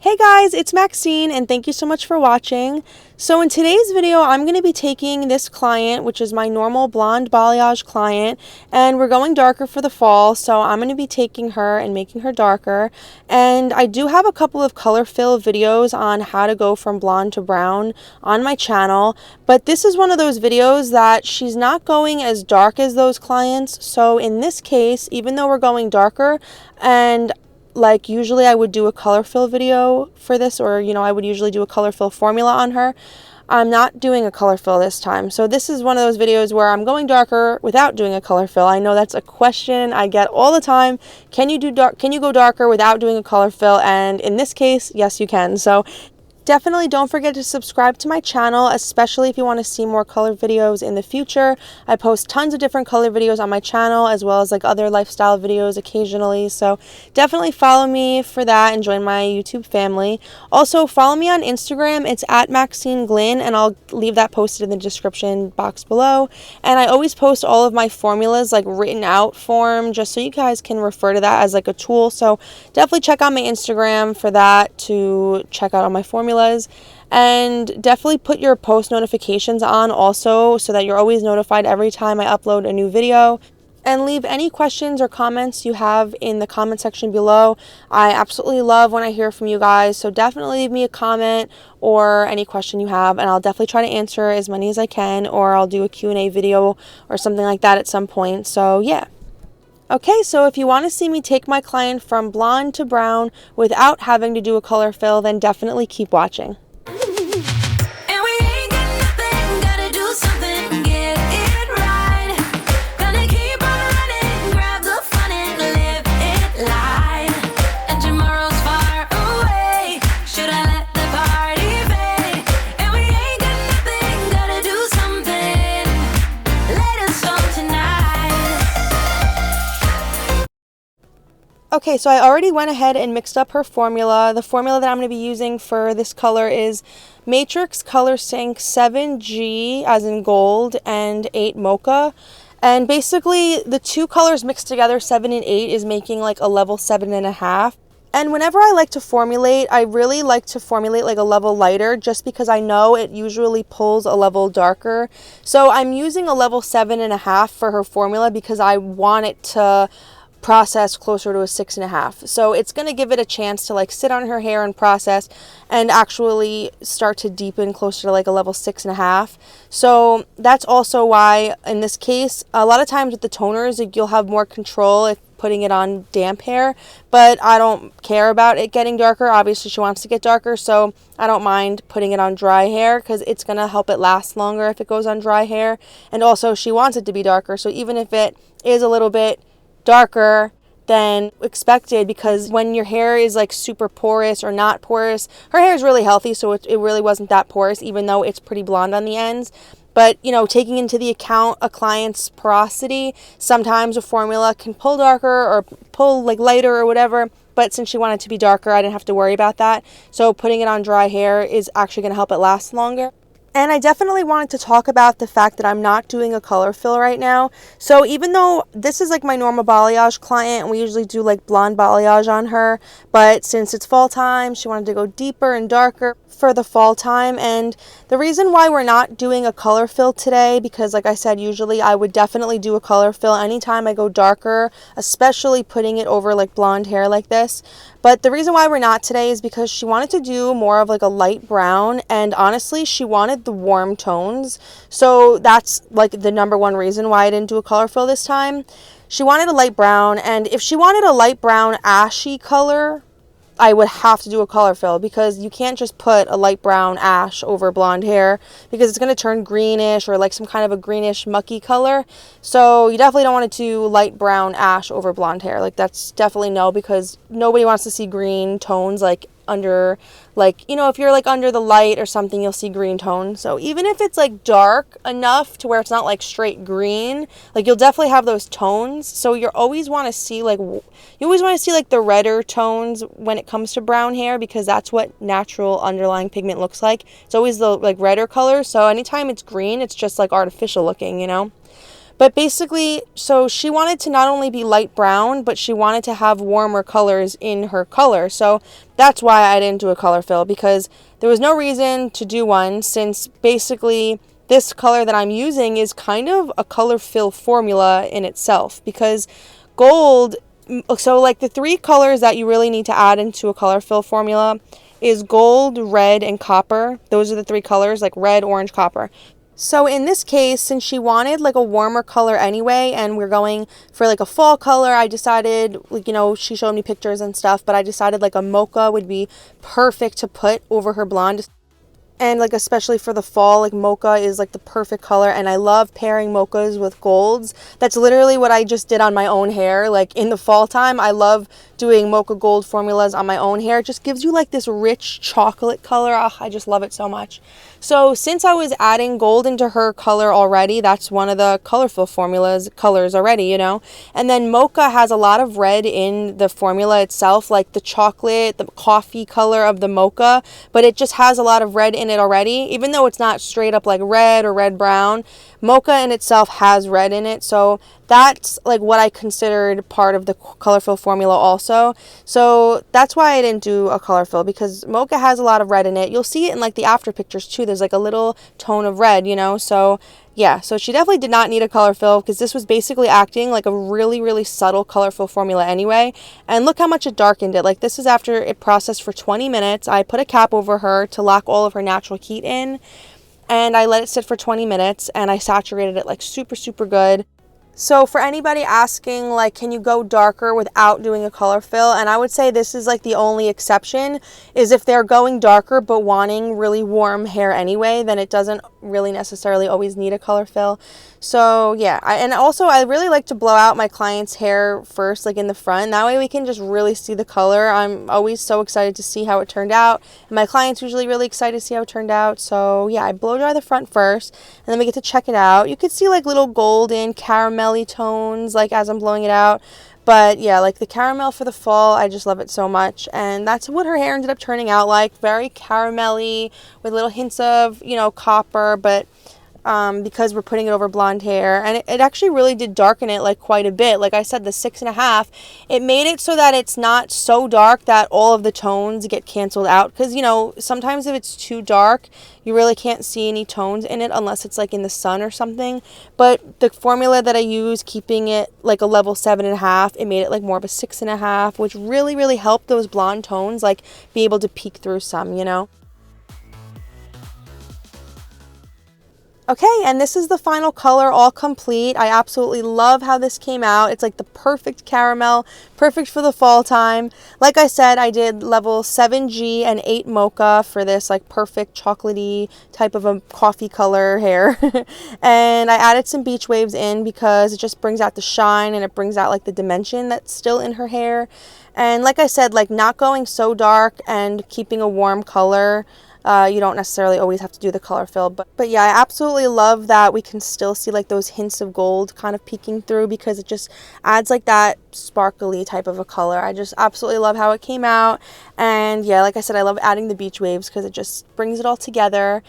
Hey guys, it's Maxine and thank you so much for watching. So in today's video, I'm going to be taking this client, which is my normal blonde balayage client, and we're going darker for the fall. So I'm going to be taking her and making her darker. And I do have a couple of color fill videos on how to go from blonde to brown on my channel. But this is one of those videos that she's not going as dark as those clients. So in this case, even though we're going darker, and like usually I would do a color fill video for this, or I would usually do a color fill formula on her, I'm not doing a color fill this time. So this is one of those videos where I'm going darker without doing a color fill. I know that's a question I get all the time. Can you go darker without doing a color fill? And in this case, yes you can. So definitely don't forget to subscribe to my channel, especially if you want to see more color videos in the future. I post tons of different color videos on my channel, as well as like other lifestyle videos occasionally. So definitely follow me for that and join my YouTube family. Also follow me on Instagram. It's at Maxine Glynn, and I'll leave that posted in the description box below. And I always post all of my formulas like written out form, just so you guys can refer to that as like a tool. So definitely check out my Instagram for that to check out all my formulas. And definitely put your post notifications on also, so that you're always notified every time I upload a new video. And leave any questions or comments you have in the comment section below. I absolutely love when I hear from you guys, so definitely leave me a comment or any question you have, and I'll definitely try to answer as many as I can, or I'll do a Q&A video or something like that at some point. So yeah. Okay, so if you want to see me take my client from blonde to brown without having to do a color fill, then definitely keep watching. Okay, so I already went ahead and mixed up her formula. The formula that I'm going to be using for this color is Matrix Color Sync 7G, as in gold, and 8 mocha. And basically, the two colors mixed together, 7 and 8, is making like a level 7.5. And whenever I like to formulate, I really like to formulate like a level lighter, just because I know it usually pulls a level darker. So I'm using a level 7.5 for her formula because I want it to process closer to a 6.5. So it's going to give it a chance to like sit on her hair and process and actually start to deepen closer to like a level 6.5. So that's also why in this case, a lot of times with the toners, like, you'll have more control if putting it on damp hair, but I don't care about it getting darker. Obviously she wants to get darker, so I don't mind putting it on dry hair because it's going to help it last longer if it goes on dry hair. And also she wants it to be darker, so even if it is a little bit darker than expected, because when your hair is like super porous or not porous, her hair is really healthy, so it really wasn't that porous, even though it's pretty blonde on the ends. But taking into the account a client's porosity, sometimes a formula can pull darker or pull like lighter or whatever. But since she wanted to be darker, I didn't have to worry about that. So putting it on dry hair is actually going to help it last longer. And I definitely wanted to talk about the fact that I'm not doing a color fill right now. So even though this is like my normal balayage client, we usually do like blonde balayage on her, but since it's fall time, she wanted to go deeper and darker for the fall time. And the reason why we're not doing a color fill today, because like I said, usually I would definitely do a color fill anytime I go darker, especially putting it over like blonde hair like this. But the reason why we're not today is because she wanted to do more of like a light brown, and honestly she wanted the warm tones. So that's like the number one reason why I didn't do a color fill this time. She wanted a light brown, and if she wanted a light brown ashy color, I would have to do a color fill, because you can't just put a light brown ash over blonde hair because it's going to turn greenish or like some kind of a greenish mucky color. So you definitely don't want to do light brown ash over blonde hair. Like that's definitely no, because nobody wants to see green tones like under, like, if you're like under the light or something, you'll see green tones. So even if it's like dark enough to where it's not like straight green, like you'll definitely have those tones. So you always want to see like the redder tones when it comes to brown hair, because that's what natural underlying pigment looks like. It's always the like redder color. So anytime it's green, it's just like artificial looking, But basically, so she wanted to not only be light brown, but she wanted to have warmer colors in her color. So that's why I didn't do a color fill, because there was no reason to do one, since basically this color that I'm using is kind of a color fill formula in itself, because gold, so like the three colors that you really need to add into a color fill formula is gold, red, and copper. Those are the three colors, like red, orange, copper. So in this case, since she wanted like a warmer color anyway, and we're going for like a fall color, I decided, like, you know, she showed me pictures and stuff, but I decided like a mocha would be perfect to put over her blonde. And like especially for the fall, like mocha is like the perfect color, and I love pairing mochas with golds. That's literally what I just did on my own hair. Like in the fall time, I love doing mocha gold formulas on my own hair. It just gives you like this rich chocolate color. Oh, I just love it so much. So since I was adding gold into her color already, that's one of the colorful formulas colors already, you know. And then mocha has a lot of red in the formula itself, like the chocolate, the coffee color of the mocha, but it just has a lot of red in it already. Even though it's not straight up like red or red brown, mocha in itself has red in it. So that's like what I considered part of the color fill formula also. So that's why I didn't do a color fill, because mocha has a lot of red in it. You'll see it in like the after pictures too. There's like a little tone of red, you know. So yeah, so she definitely did not need a color fill, because this was basically acting like a really, really subtle color fill formula anyway. And look how much it darkened it. Like this is after it processed for 20 minutes. I put a cap over her to lock all of her natural heat in, and I let it sit for 20 minutes, and I saturated it like super, super good. So for anybody asking, like, can you go darker without doing a color fill? And I would say this is like the only exception, is if they're going darker but wanting really warm hair anyway, then it doesn't really necessarily always need a color fill. So yeah, and also I really like to blow out my clients' hair first, like in the front. That way we can just really see the color. I'm always so excited to see how it turned out. And my clients usually really excited to see how it turned out. So yeah, I blow dry the front first, and then we get to check it out. You could see like little golden caramel tones like as I'm blowing it out, but yeah, like the caramel for the fall, I just love it so much. And that's what her hair ended up turning out like, very caramelly with little hints of, you know, copper, but because we're putting it over blonde hair, and it actually really did darken it like quite a bit. Like I said, the 6.5, it made it so that it's not so dark that all of the tones get canceled out, because, you know, sometimes if it's too dark, you really can't see any tones in it unless it's like in the sun or something. But the formula that I use, keeping it like a level 7.5, it made it like more of a 6.5, which really, really helped those blonde tones like be able to peek through some, you know. Okay, and this is the final color, all complete. I absolutely love how this came out. It's like the perfect caramel, perfect for the fall time. Like I said, I did level 7G and 8 mocha for this like perfect chocolatey type of a coffee color hair. And I added some beach waves in because it just brings out the shine, and it brings out like the dimension that's still in her hair. And like I said, like not going so dark and keeping a warm color. You don't necessarily always have to do the color fill, but yeah, I absolutely love that we can still see like those hints of gold kind of peeking through, because it just adds like that sparkly type of a color. I just absolutely love how it came out. And yeah, like I said, I love adding the beach waves because it just brings it all together.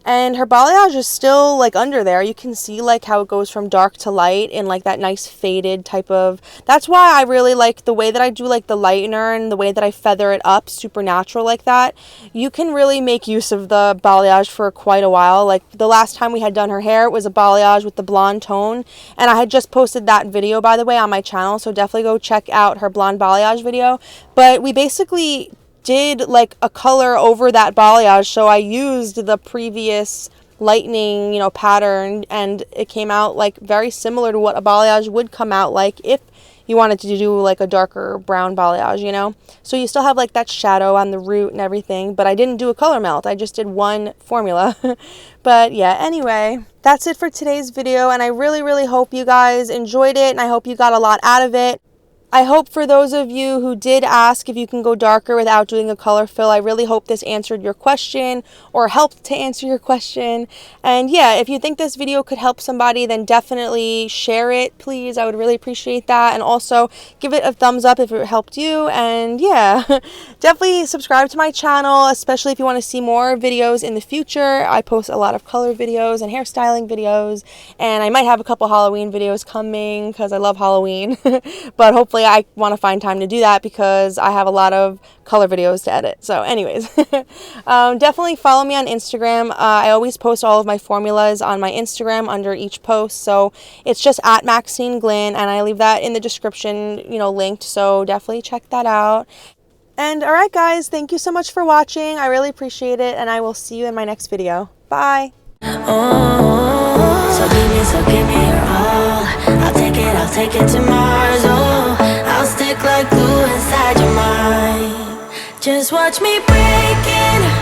And her balayage is still like under there. You can see like how it goes from dark to light in like that nice faded type of, that's why I really like the way that I do like the lightener and the way that I feather it up super natural like that. You can really make use of the balayage for quite a while. Like the last time we had done her hair, it was a balayage with the blonde tone, and I had just posted that video, by the way, on my channel, so definitely go check out her blonde balayage video. But we basically did like a color over that balayage, so I used the previous lightning, you know, pattern, and it came out like very similar to what a balayage would come out like if you wanted to do like a darker brown balayage, you know. So you still have like that shadow on the root and everything, but I didn't do a color melt. I just did one formula. But yeah, anyway, that's it for today's video, and I really, really hope you guys enjoyed it, and I hope you got a lot out of it. I hope for those of you who did ask if you can go darker without doing a color fill, I really hope this answered your question or helped to answer your question. And yeah, if you think this video could help somebody, then definitely share it, please. I would really appreciate that. And also give it a thumbs up if it helped you. And yeah, definitely subscribe to my channel, especially if you want to see more videos in the future. I post a lot of color videos and hairstyling videos, and I might have a couple Halloween videos coming because I love Halloween. But hopefully I want to find time to do that because I have a lot of color videos to edit. So anyways, definitely follow me on Instagram. I always post all of my formulas on my Instagram under each post. So it's just at Maxine Glynn, and I leave that in the description, linked. So definitely check that out. And all right, guys, thank you so much for watching. I really appreciate it, and I will see you in my next video. Bye. Oh, so give me your all. I'll take it to Mars. Oh, I'll stick like glue inside your mind. Just watch me breaking.